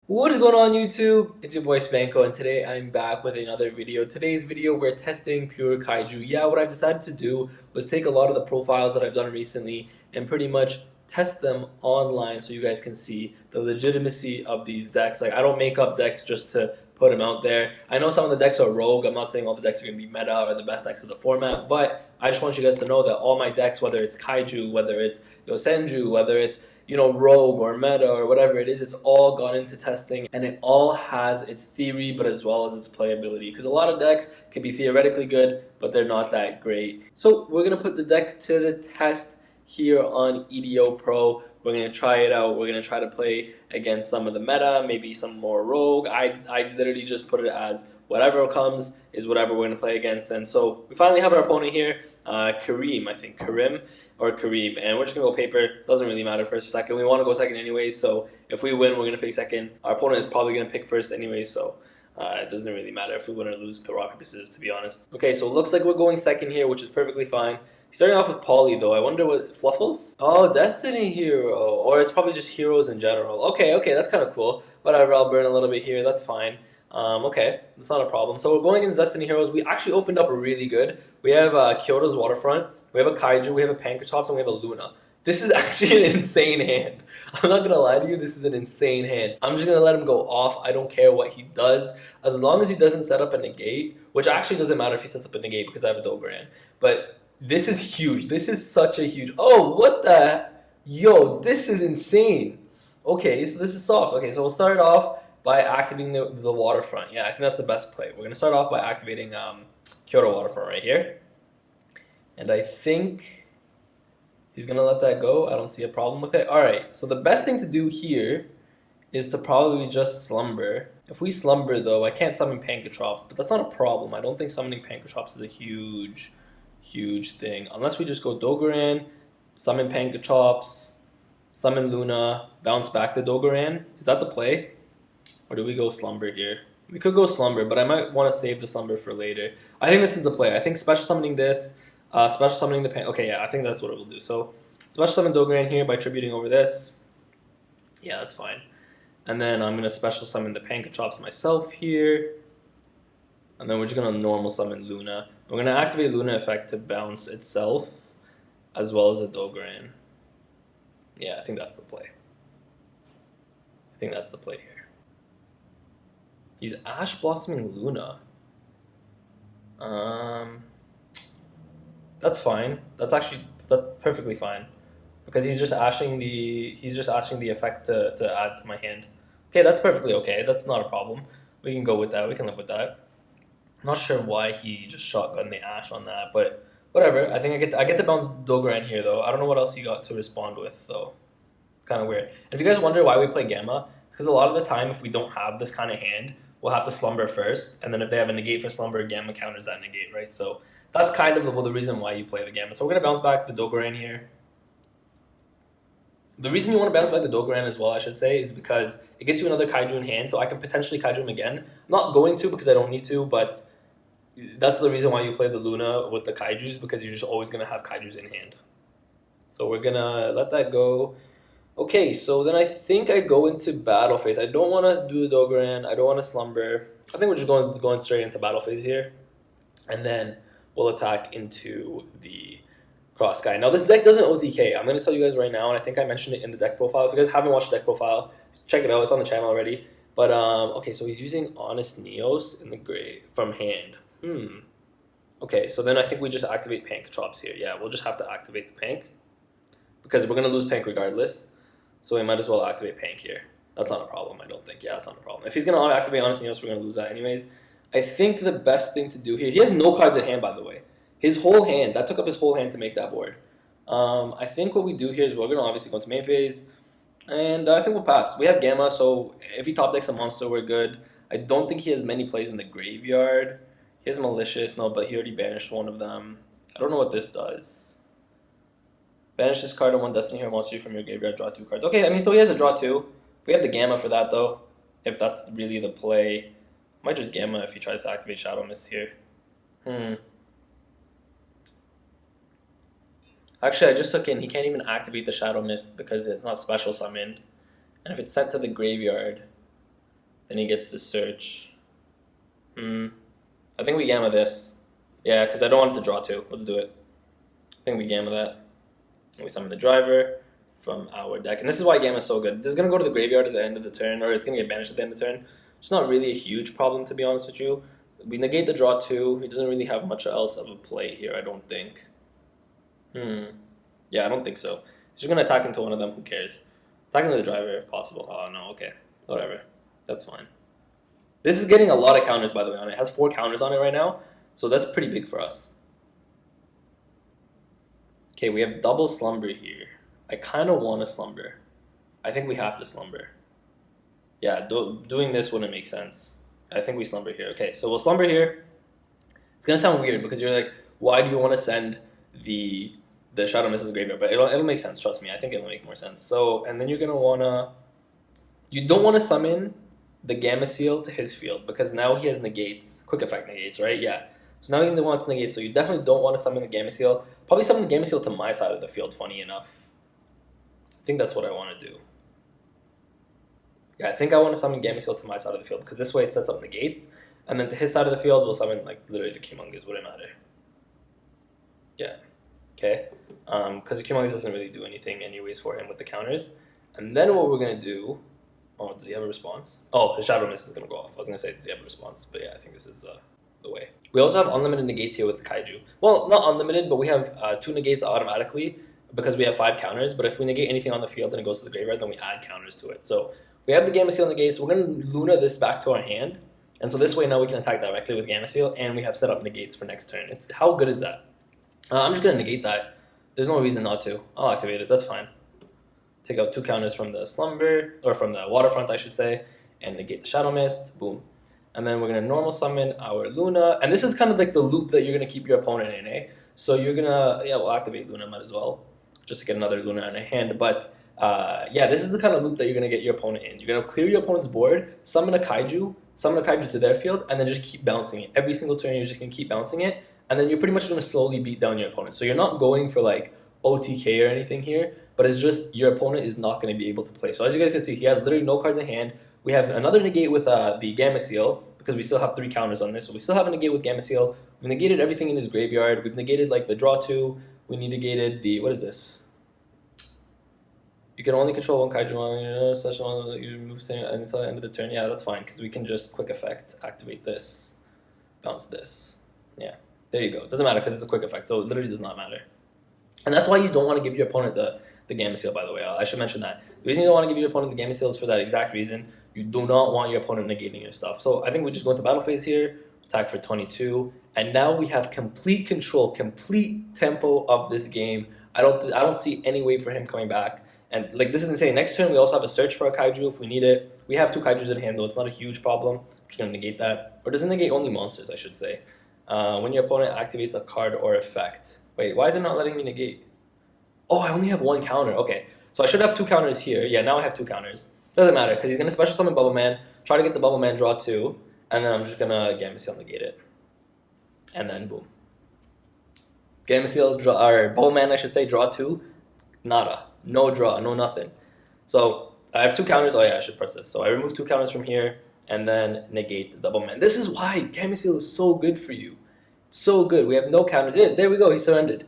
What is going on YouTube? It's your boy Spanko and today I'm back with another video. Today's video we're testing pure kaiju. Yeah, what I've decided to do was take a lot of the profiles that I've done recently and pretty much test them online so you guys can see the legitimacy of these decks. Like I don't make up decks just to put them out there. I know some of the decks are rogue. I'm not saying all the decks are going to be meta or the best decks of the format, but I just want you guys to know that all my decks, whether it's kaiju, whether it's Yosenju, whether it's rogue or meta or whatever it is, it's all gone into testing and it all has its theory but as well as its playability, because a lot of decks can be theoretically good but they're not that great. So we're going to put the deck to the test here on EDO Pro. We're going to try it out. We're going to try to play against some of the meta, maybe some more rogue. I literally just put it as whatever comes is whatever we're going to play against. And so we finally have our opponent here, Kareem, I think, Karim or Kareem, and we're just going to go paper. Doesn't really matter first or second. We want to go second anyways, so if we win, we're going to pick second. Our opponent is probably going to pick first anyways, so it doesn't really matter if we win or lose, rock, paper, scissors, to be honest. Okay, so it looks like we're going second here, which is perfectly fine. Starting off with Polly, though. I wonder what... Fluffles? Oh, Destiny Hero. Or it's probably just heroes in general. Okay, that's kind of cool. Whatever, I'll burn a little bit here. That's fine. Okay, that's not a problem. So we're going against Destiny Heroes. We actually opened up really good. We have Kyoto's Waterfront. We have a Kaiju. We have a Pankratops. And we have a Luna. This is actually an insane hand. I'm not going to lie to you. This is an insane hand. I'm just going to let him go off. I don't care what he does. As long as he doesn't set up a negate, which actually doesn't matter if he sets up a negate because I have a Dogoran. But... this is huge. This is such a huge... oh, what the... yo, this is insane. Okay, so this is soft. Okay, so we'll start off by activating the Waterfront. Yeah, I think that's the best play. We're going to start off by activating Kyoto Waterfront right here. And I think he's going to let that go. I don't see a problem with it. Alright, so the best thing to do here is to probably just slumber. If we slumber, though, I can't summon Pankratops, but that's not a problem. I don't think summoning Pankratops is a huge thing, unless we just go Dogoran, summon Pankratops, summon Luna, bounce back to Dogoran. Is that the play? Or do we go Slumber here? We could go Slumber, but I might want to save the Slumber for later. I think this is the play. I think special summoning this, special summoning the okay, yeah, I think that's what it will do. So special summon Dogoran here by tributing over this. Yeah, that's fine. And then I'm going to special summon the Pankratops myself here. And then we're just going to normal summon Luna. We're going to activate Luna effect to bounce itself, as well as a Dogoran. Yeah, I think that's the play. I think that's the play here. He's Ash Blossoming Luna. That's fine. That's perfectly fine. Because he's just ashing the effect to add to my hand. Okay, that's perfectly okay. That's not a problem. We can go with that. We can live with that. Not sure why he just shotgunned the Ash on that, but whatever. I think I get to bounce Dogoran here, though. I don't know what else he got to respond with, though. Kind of weird. And if you guys wonder why we play Gamma, it's because a lot of the time, if we don't have this kind of hand, we'll have to Slumber first, and then if they have a negate for Slumber, Gamma counters that negate, right? So that's kind of the reason why you play the Gamma. So we're going to bounce back the Dogoran here. The reason you want to bounce back the Dogoran as well, I should say, is because it gets you another Kaiju in hand, so I can potentially Kaiju him again. I'm not going to because I don't need to, but that's the reason why you play the Luna with the Kaijus, because you're just always going to have Kaijus in hand. So we're going to let that go. Okay, so then I think I go into battle phase. I don't want to do the Dogoran. I don't want to slumber. I think we're just going straight into battle phase here. And then we'll attack into the Cross Guy. Now, this deck doesn't OTK. I'm going to tell you guys right now, and I think I mentioned it in the deck profile. If you guys haven't watched the deck profile, check it out. It's on the channel already. But, okay, so he's using Honest Neos in the gray from hand. Okay, so then I think we just activate Pankratops here. Yeah, we'll just have to activate the Pank, because we're going to lose Pank regardless. So we might as well activate Pank here. That's not a problem, I don't think. Yeah, that's not a problem. If he's going to activate Honest Neos, we're going to lose that anyways. I think the best thing to do here... he has no cards in hand, by the way. His whole hand. That took up his whole hand to make that board. I think what we do here is we're going to obviously go into main phase. And I think we'll pass. We have Gamma, so if he top decks a monster, we're good. I don't think he has many plays in the graveyard. He has Malicious, no, but he already banished one of them. I don't know what this does. Banish this card on one Destiny Hero monster from your graveyard, draw 2 cards. Okay, I mean, so he has a draw 2. We have the Gamma for that, though, if that's really the play. I might just Gamma if he tries to activate Shadow Mist here. Actually, I just took in, he can't even activate the Shadow Mist because it's not special summoned. And if it's sent to the graveyard, Then he gets to search. I think we gamma this. Yeah, because I don't want it to draw 2. Let's do it. I think we gamma that. And we summon the driver from our deck. And this is why gamma is so good. This is going to go to the graveyard at the end of the turn, or it's going to get banished at the end of the turn. It's not really a huge problem, to be honest with you. We negate the draw 2. He doesn't really have much else of a play here, I don't think. Yeah, I don't think so. He's just going to attack into one of them. Who cares? Attack into the driver if possible. Oh, no, okay. Whatever. That's fine. This is getting a lot of counters, by the way, on it. It has 4 counters on it right now, so that's pretty big for us. Okay, we have double slumber here. I kind of want to slumber. I think we have to slumber. Yeah, doing this wouldn't make sense. I think we slumber here. Okay, so we'll slumber here. It's going to sound weird because you're like, why do you want to send the Shadow Mist to the graveyard? But it'll make sense, trust me. I think it'll make more sense. So, and then you're going to want to... You don't want to summon the Gamma Seal to his field because now he has negates, quick effect negates, right? Yeah. So now he wants negates, so you definitely don't want to summon the Gamma Seal. Probably summon the Gamma Seal to my side of the field, funny enough. I think that's what I want to do. Yeah, I think I want to summon Gamma Seal to my side of the field because this way it sets up negates. And then to his side of the field, we'll summon like literally the Humongous, wouldn't matter. Yeah. Okay. Because the Humongous doesn't really do anything anyways for him with the counters. And then what we're going to do... Oh, does he have a response? Oh, his Shadow Mist is going to go off. I was going to say, does he have a response? But yeah, I think this is the way. We also have unlimited negates here with the Kaiju. Well, not unlimited, but we have 2 negates automatically because we have 5 counters. But if we negate anything on the field and it goes to the graveyard, then we add counters to it. So we have the Gamma Seal negates. We're going to Luna this back to our hand. And so this way now we can attack directly with Gamma Seal, and we have set up negates for next turn. How good is that? I'm just going to negate that. There's no reason not to. I'll activate it. That's fine. Take out 2 counters from the Slumber, or from the Waterfront, I should say, and negate the Shadow Mist. Boom. And then we're going to normal summon our Luna. And this is kind of like the loop that you're going to keep your opponent in, eh? So you're going to, yeah, we'll activate Luna, might as well, just to get another Luna in a hand. But, yeah, this is the kind of loop that you're going to get your opponent in. You're going to clear your opponent's board, summon a Kaiju to their field, and then just keep bouncing it. Every single turn, you're just going to keep bouncing it. And then you're pretty much going to slowly beat down your opponent. So you're not going for, like, OTK or anything here, but it's just your opponent is not going to be able to play. So as you guys can see, he has literally no cards in hand. We have another negate with the Gamma Seal because we still have 3 counters on this. So we still have a negate with Gamma Seal. We've negated everything in his graveyard. We've negated like the draw 2. We negated the, what is this? You can only control 1 Kaiju, such one you move until the end of the turn. Yeah, that's fine because we can just quick effect activate this, bounce this. Yeah, there you go. It doesn't matter because it's a quick effect, so it literally does not matter. And that's why you don't want to give your opponent the Gamma Seal, by the way. I should mention that. The reason you don't want to give your opponent the Gamma Seal is for that exact reason. You do not want your opponent negating your stuff. So I think we just go into battle phase here, attack for 22, and now we have complete control, complete tempo of this game. I don't see any way for him coming back. And like this is insane. Next turn we also have a search for a Kaiju if we need it. We have 2 Kaijus in hand though. It's not a huge problem. I'm just going to negate that. Or does it negate only monsters, I should say. When your opponent activates a card or effect. Wait, why is it not letting me negate? Oh, I only have 1 counter. Okay, so I should have 2 counters here. Yeah, now I have 2 counters. Doesn't matter, because he's going to special summon Bubble Man, try to get the Bubble Man draw 2, and then I'm just going to Gamma Seal negate it. And then boom. Gamma Seal, or Bubble Man, I should say, draw 2. Nada. No draw, no nothing. So I have 2 counters. Oh yeah, I should press this. So I remove 2 counters from here, and then negate the Bubble Man. This is why Gamma Seal is so good for you. So good. We have no counters. Yeah, there we go. He surrendered.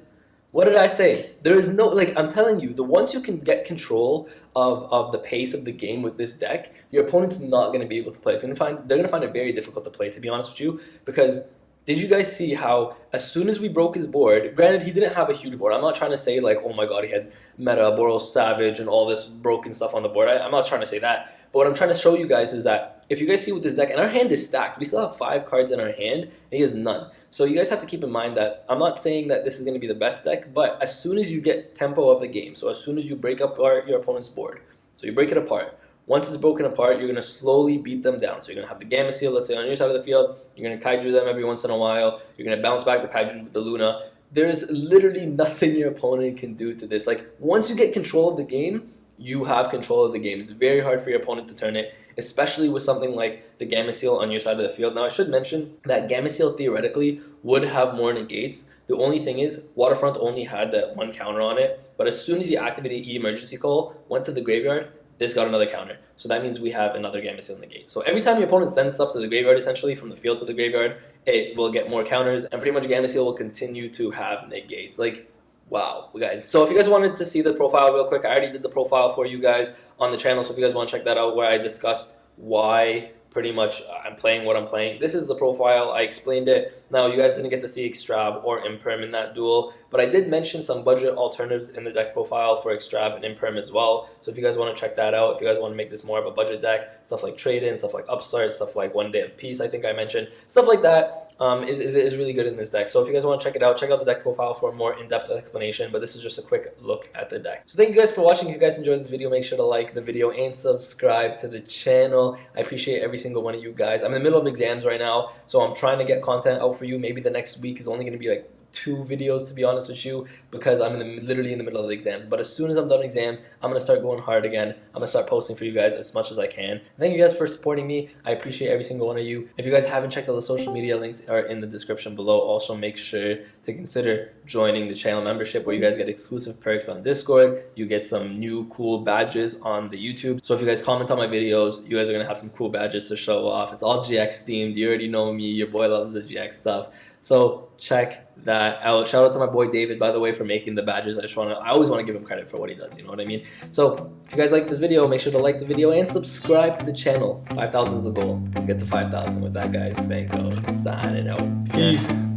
What did I say? There is no, like, I'm telling you, the once you can get control of the pace of the game with this deck, your opponent's not going to be able to play. They're going to find it very difficult to play, to be honest with you, because did you guys see how as soon as we broke his board, granted, he didn't have a huge board. I'm not trying to say, like, oh my god, he had Meta, Boros Savage, and all this broken stuff on the board. I'm not trying to say that. But what I'm trying to show you guys is that if you guys see with this deck, and our hand is stacked, we still have 5 cards in our hand, and he has none. So you guys have to keep in mind that I'm not saying that this is going to be the best deck, but as soon as you get tempo of the game, so as soon as you break up your opponent's board, so you break it apart, once it's broken apart, you're going to slowly beat them down. So you're going to have the Gamma Seal, let's say, on your side of the field, you're going to Kaiju them every once in a while, you're going to bounce back the Kaiju with the Luna. There's literally nothing your opponent can do to this. Like, once you get control of the game, you have control of the game. It's very hard for your opponent to turn it, especially with something like the Gamma Seal on your side of the field. Now, I should mention that Gamma Seal theoretically would have more negates. The only thing is, Waterfront only had that 1 counter on it, but as soon as he activated E Emergency Call, went to the graveyard, this got another counter. So that means we have another Gamma Seal negate. So every time your opponent sends stuff to the graveyard, essentially from the field to the graveyard, it will get more counters, and pretty much Gamma Seal will continue to have negates. Like, wow, guys. So if you guys wanted to see the profile real quick, I already did the profile for you guys on the channel. So if you guys want to check that out, where I discussed why pretty much I'm playing what I'm playing. This is the profile. I explained it. Now, you guys didn't get to see Extrav or Imperm in that duel, but I did mention some budget alternatives in the deck profile for Extrav and Imperm as well. So if you guys want to check that out, if you guys want to make this more of a budget deck, stuff like Trade-In, stuff like Upstart, stuff like One Day of Peace, I think I mentioned, stuff like that is really good in this deck. So if you guys want to check it out, check out the deck profile for a more in-depth explanation, but this is just a quick look at the deck. So thank you guys for watching. If you guys enjoyed this video, make sure to like the video and subscribe to the channel. I appreciate every single one of you guys. I'm in the middle of exams right now, so I'm trying to get content out for you. Maybe the next week is only going to be like 2 videos, to be honest with you, because I'm literally in the middle of the exams. But as soon as I'm done exams, I'm going to start going hard again. I'm going to start posting for you guys as much as I can. Thank you guys for supporting me. I appreciate every single one of you. If you guys haven't checked out the social media, links are in the description below. Also, make sure to consider joining the channel membership, where you guys get exclusive perks on Discord. You get some new cool badges on the YouTube. So if you guys comment on my videos, you guys are going to have some cool badges to show off. It's all GX themed. You already know me. Your boy loves the GX stuff. So check that out. Shout out to my boy David, by the way, for making the badges. I always want to give him credit for what he does, you know what I mean? So if you guys like this video, make sure to like the video and subscribe to the channel. 5,000 is the goal. Let's get to 5,000 with that, guys. Spanko signing out. Peace.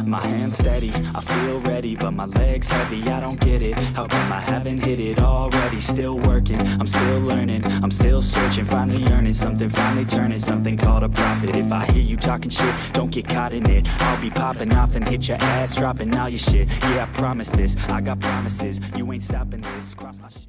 My hands steady, I feel ready, but my legs heavy, I don't get it. How come I haven't hit it already? Still working, I'm still learning, I'm still searching, finally earning something, finally turning something called a profit. If I hear you talking shit, don't get caught in it. I'll be popping off and hit your ass, dropping all your shit. Yeah, I promise this, I got promises, you ain't stopping this. Cross my shit.